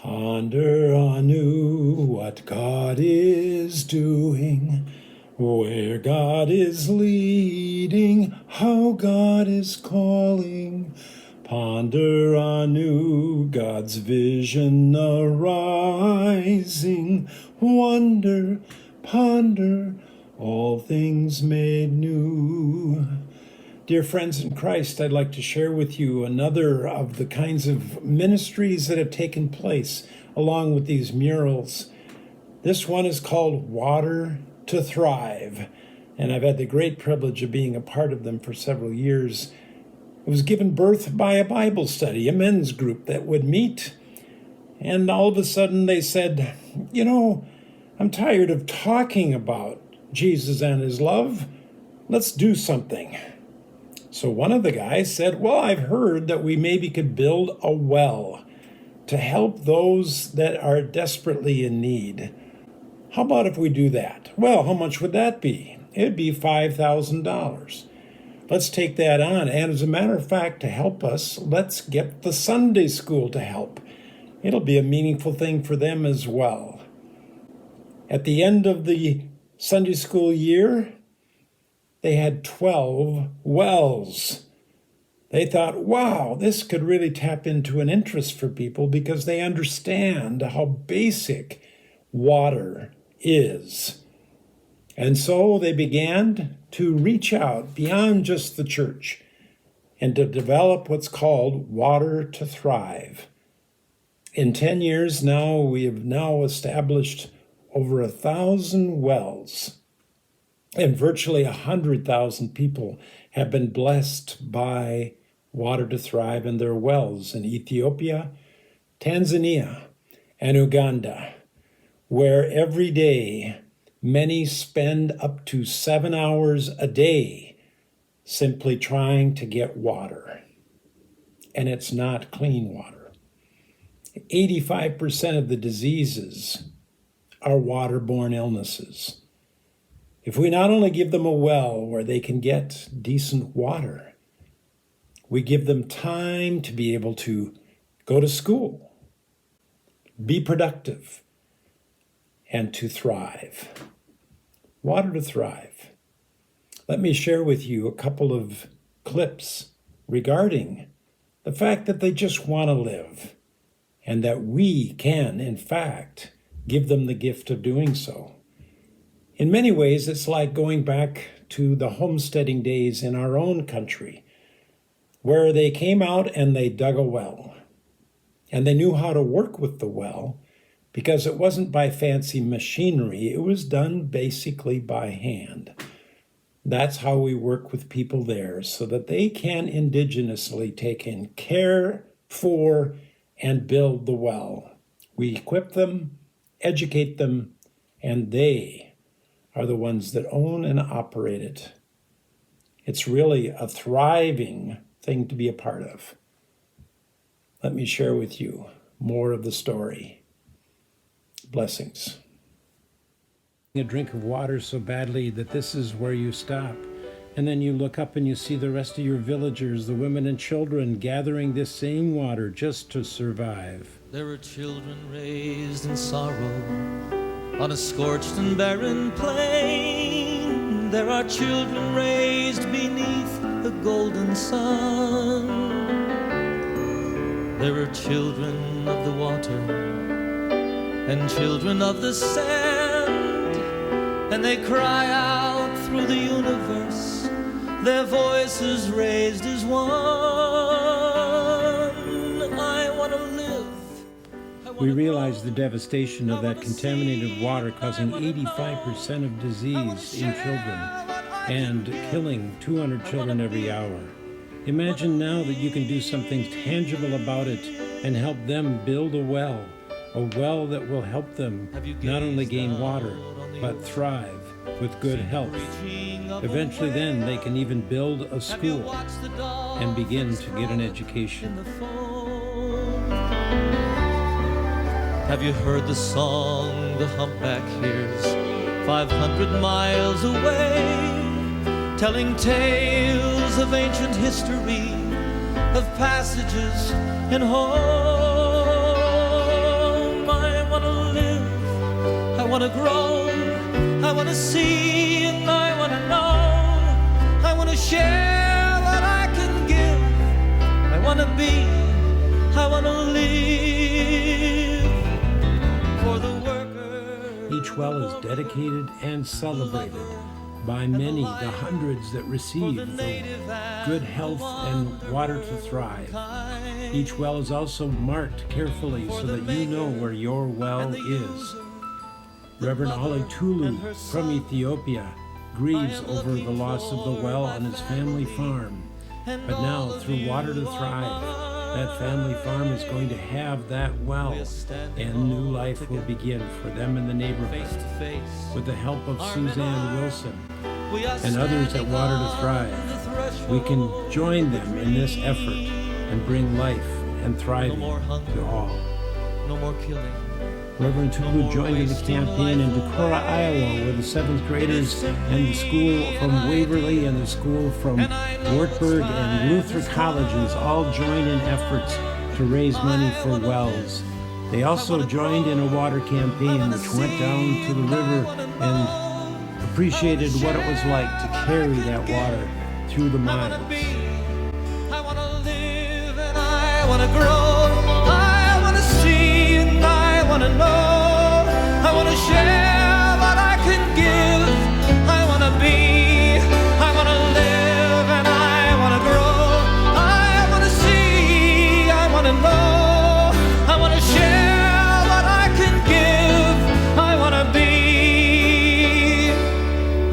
Ponder anew what God is doing, where God is leading, how God is calling. Ponder anew God's vision arising. Wonder, ponder, all things made new. Dear friends in Christ, I'd like to share with you another of the kinds of ministries that have taken place along with these murals. This one is called Water to Thrive, and I've had the great privilege of being a part of them for several years. It was given birth by a Bible study, a men's group that would meet, and all of a sudden they said, I'm tired of talking about Jesus and his love. Let's do something. So one of the guys said, well, I've heard that we maybe could build a well to help those that are desperately in need. How about if we do that? Well, how much would that be? It'd be $5,000. Let's take that on. And as a matter of fact, to help us, let's get the Sunday school to help. It'll be a meaningful thing for them as well. At the end of the Sunday school year, they had 12 wells. They thought, wow, this could really tap into an interest for people because they understand how basic water is. And so they began to reach out beyond just the church and to develop what's called Water to Thrive. In 10 years now, we have now established over 1,000 wells. And virtually 100,000 people have been blessed by Water to Thrive in their wells in Ethiopia, Tanzania, and Uganda, where every day many spend up to 7 hours a day simply trying to get water. And it's not clean water. 85% of the diseases are waterborne illnesses. If we not only give them a well where they can get decent water, we give them time to be able to go to school, be productive, and to thrive. Water to Thrive. Let me share with you a couple of clips regarding the fact that they just want to live and that we can, in fact, give them the gift of doing so. In many ways, it's like going back to the homesteading days in our own country, where they came out and they dug a well. And they knew how to work with the well because it wasn't by fancy machinery. It was done basically by hand. That's how we work with people there so that they can indigenously take in care for and build the well. We equip them, educate them, and they are the ones that own and operate it. It's really a thriving thing to be a part of. Let me share with you more of the story. Blessings. A drink of water so badly that this is where you stop. And then you look up and you see the rest of your villagers, the women and children, gathering this same water just to survive. There are children raised in sorrow on a scorched and barren plain. There are children raised beneath the golden sun. There are children of the water and children of the sand, and they cry out through the universe, their voices raised as one. I want to live. We realize the devastation of that contaminated water causing 85% of disease in children and killing 200 children every hour. Imagine now that you can do something tangible about it and help them build a well that will help them not only gain water, but thrive with good health. Eventually then they can even build a school and begin to get an education. Have you heard the song the humpback hears 500 miles away, telling tales of ancient history, of passages and home? wanna grow, I wanna see, and I wanna know. I wanna share what I can give. I wanna be, I wanna live for the worker. Each well is dedicated and celebrated by many, the hundreds that receive the good health and water to thrive. Each well is also marked carefully so that you know where your well is. Reverend Ali Tulu from Ethiopia grieves over the loss of the well on his family farm. But now, through Water to Thrive, that family farm is going to have that well, and new life will begin for them in the neighborhood. With the help of Suzanne Wilson and others at Water to Thrive, we can join them in this effort and bring life and thriving to all. No more killing. Reverend Tulu joined in the campaign in Decorah, Iowa, where the 7th graders and the school from Waverly and the school from Wartburg and Luther colleges all joined in efforts to raise money for wells. They also joined in a water campaign which went down to the river and appreciated what it was like to carry that water through the miles. I wanna live and I wanna grow. I wanna see and I wanna know. I wanna share what I can give. I wanna be, I wanna live and I wanna grow. I wanna see, I wanna know. I wanna share what I can give. I wanna be,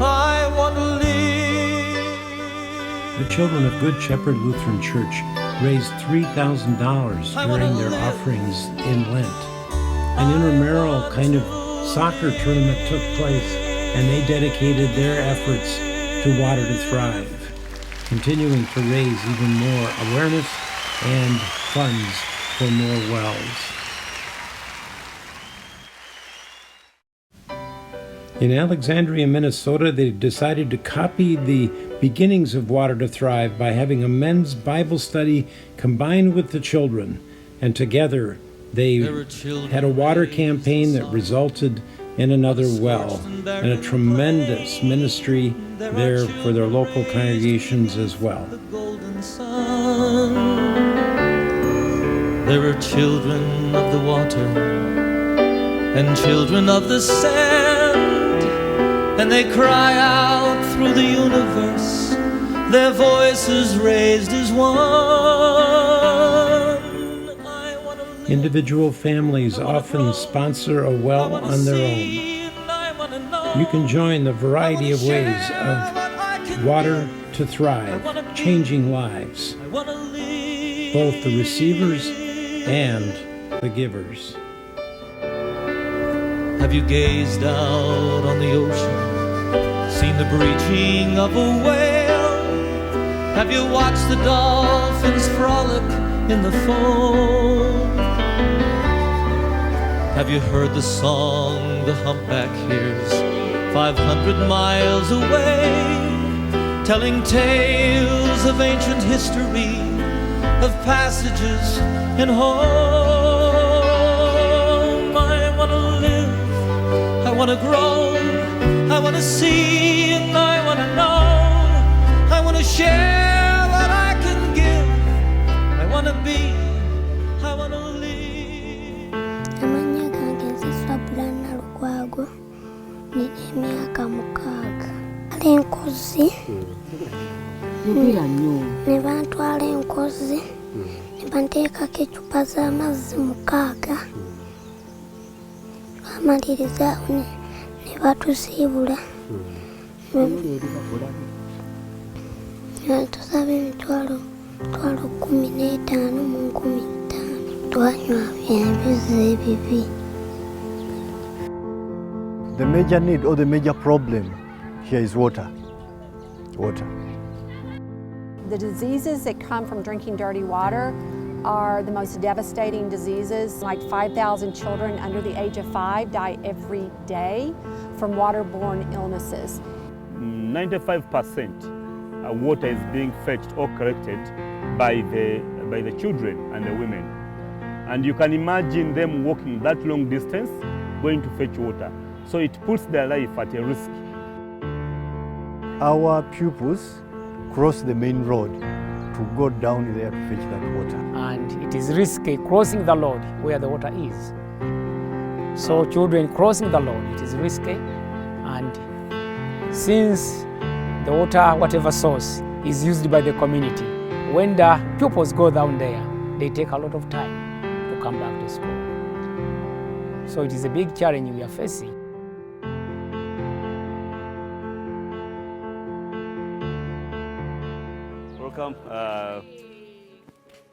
I wanna live. The children of Good Shepherd Lutheran Church raised $3,000 during their offerings in Lent. An intramural kind of soccer tournament took place, and they dedicated their efforts to Water to Thrive, continuing to raise even more awareness and funds for more wells. In Alexandria, Minnesota, they decided to copy the beginnings of Water to Thrive by having a men's Bible study combined with the children, and together they had a water campaign that resulted in another well, and a tremendous ministry there for their local congregations as well. There are children of the water and children of the sand, and they cry out through the universe, their voices raised as one. Individual families often sponsor a well on their own. You can join the variety of ways of Water to Thrive, changing lives, both the receivers and the givers. Have you gazed out on the ocean, seen the breaching of a whale? Have you watched the dolphins frolic in the foam? Have you heard the song the humpback hears 500 miles away, telling tales of ancient history, of passages and home? I wanna live, I wanna grow, I wanna see and I wanna know. I wanna share what I can give. I wanna be, I wanna live. Nina emyaka 6. Enkozi ne bantwala enkozi ne banteekako ecupa z'amazzi 6. Lwamaliriza ne batusiibula. Tusaba emitwalo 15 mu 15. Twanywa ebyozi ebibi. The major need or the major problem here is water. Water. The diseases that come from drinking dirty water are the most devastating diseases. Like 5,000 children under the age of 5 die every day from waterborne illnesses. 95% water is being fetched or collected by the children and the women. And you can imagine them walking that long distance going to fetch water. So it puts their life at a risk. Our pupils cross the main road to go down there to fetch that water. And it is risky crossing the road where the water is. So children crossing the road, it is risky. And since the water, whatever source, is used by the community, when the pupils go down there, they take a lot of time to come back to school. So it is a big challenge we are facing. Welcome.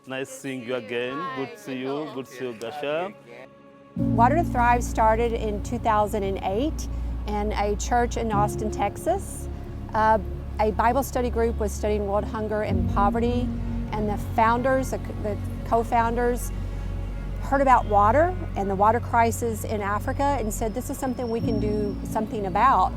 Nice seeing you again. Good to see you. Good to see you, Gasha. Water to Thrive started in 2008 in a church in Austin, Texas. A Bible study group was studying world hunger and poverty, and the founders, the co-founders, heard about water and the water crisis in Africa and said, this is something we can do something about.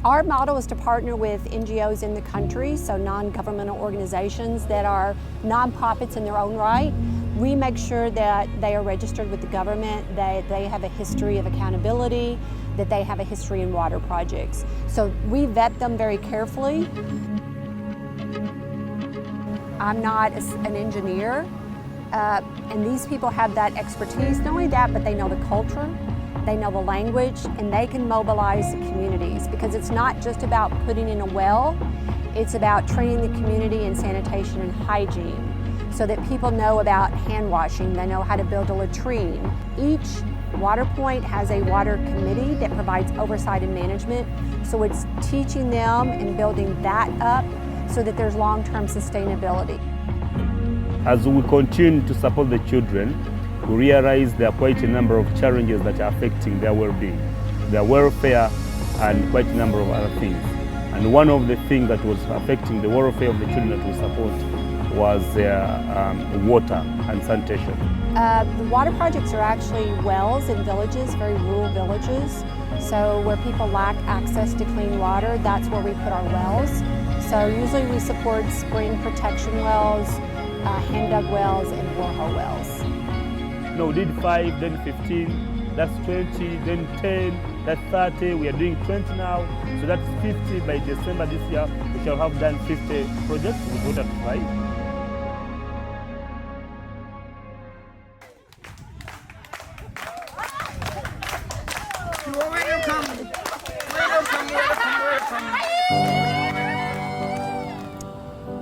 Our model is to partner with NGOs in the country, so non-governmental organizations that are nonprofits in their own right. We make sure that they are registered with the government, that they have a history of accountability, that they have a history in water projects. So we vet them very carefully. I'm not an engineer, and these people have that expertise. Not only that, but they know the culture, they know the language, and they can mobilize the communities, because it's not just about putting in a well, it's about training the community in sanitation and hygiene so that people know about hand washing, they know how to build a latrine. Each water point has a water committee that provides oversight and management, so it's teaching them and building that up so that there's long-term sustainability. As we continue to support the children, we realize there are quite a number of challenges that are affecting their well-being, their welfare, and quite a number of other things. And one of the things that was affecting the welfare of the children that we support was their water and sanitation. The water projects are actually wells in villages, very rural villages. So where people lack access to clean water, that's where we put our wells. So usually we support spring protection wells, hand-dug wells, and borehole wells. No, we did 5, then 15, that's 20, then 10, that's 30, we are doing 20 now, so that's 50. By December this year, we shall have done 50 projects with Water to Thrive.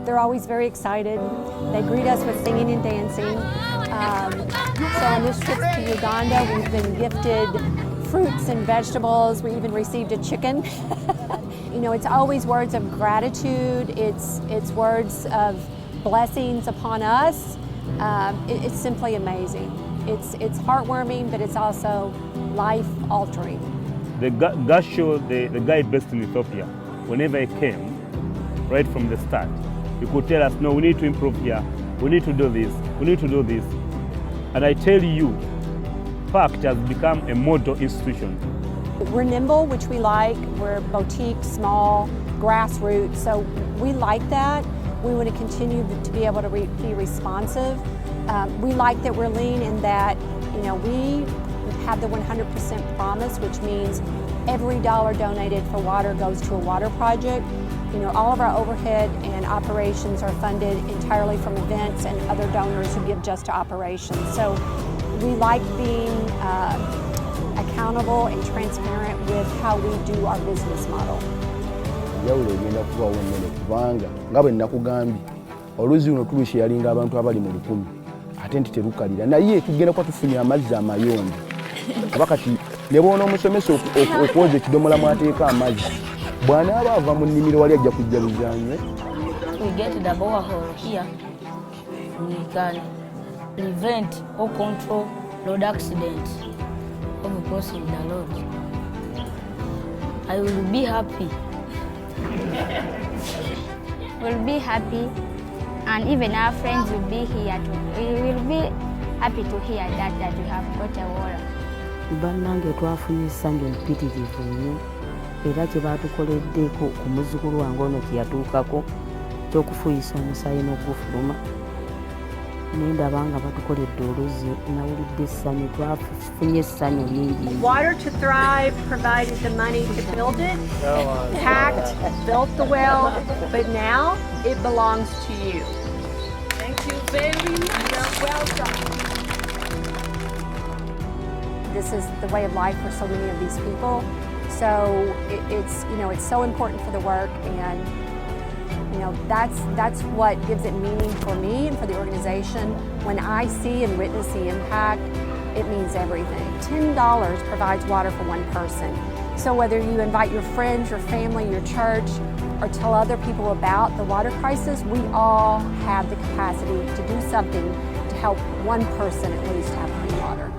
They're always very excited. They greet us with singing and dancing. So on this trip to Uganda, we've been gifted fruits and vegetables. We even received a chicken. You know, it's always words of gratitude. It's words of blessings upon us. It's simply amazing. It's heartwarming, but it's also life-altering. The Gasho, the guy based in Ethiopia, whenever he came, right from the start, he could tell us, no, we need to improve here, we need to do this, we need to do this. And I tell you, PACT has become a model institution. We're nimble, which we like. We're boutique, small, grassroots, so we like that. We want to continue to be able to be responsive. We like that we're lean in that, you know, we have the 100% promise, which means every dollar donated for water goes to a water project. You know, all of our overhead and operations are funded entirely from events and other donors who give just to operations. So we like being accountable and transparent with how we do our business model. Njawulo egenda kuba wonnene kubanga nga bwe nakugambye oluuzi luno tulusharinga abantu abali mu 100 ate nti terukalira naye tugenda kuba tufunye amazzi amayonjo kuba kati ne bw'ona omusomesa okwoza ekidomola mwateeka amazzi bw'anaaba ava mu nnimiro wali ajja kujja luzanywe. We get the borehole here, we can prevent or control road accidents of crossing the road. I will be happy. We'll be happy, and even our friends will be here too. We will be happy to hear that we have got a water. Bannange twafunye essanyu empitirivu nnyo era kye baatukoleddeko ku muzzukulu wange ono kye yatuukako ky'okufuuyisa omusaayi n'ogufuluma naye ndaba nga batukoledde oluzzi nawulidde essanyu twafunye essanyu lingi. Water to Thrive provided the money to build it, packed, built the well, but now it belongs to you. Thank you very much. You're welcome. This is the way of life for so many of these people. So it's so important for the work, and that's what gives it meaning for me and for the organization. When I see and witness the impact, it means everything. $10 provides water for one person. So whether you invite your friends, your family, your church, or tell other people about the water crisis, we all have the capacity to do something to help one person at least have clean water.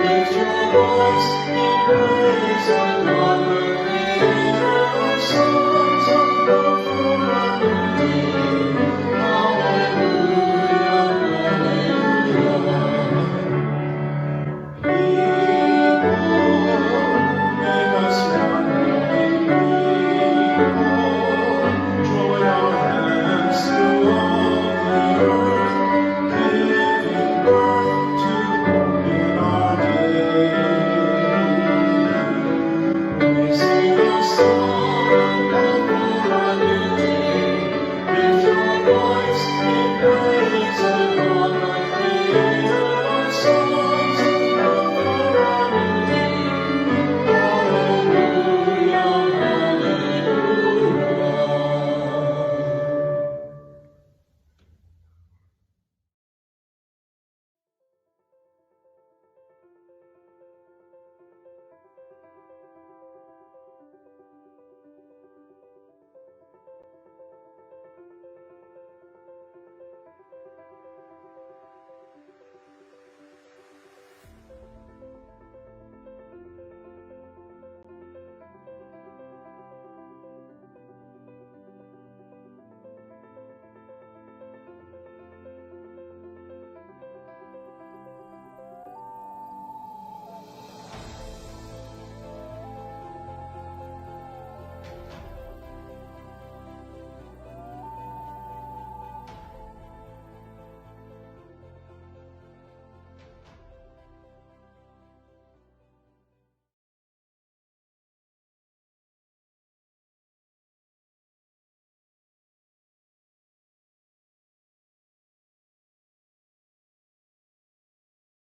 Lift your voice in praise of God.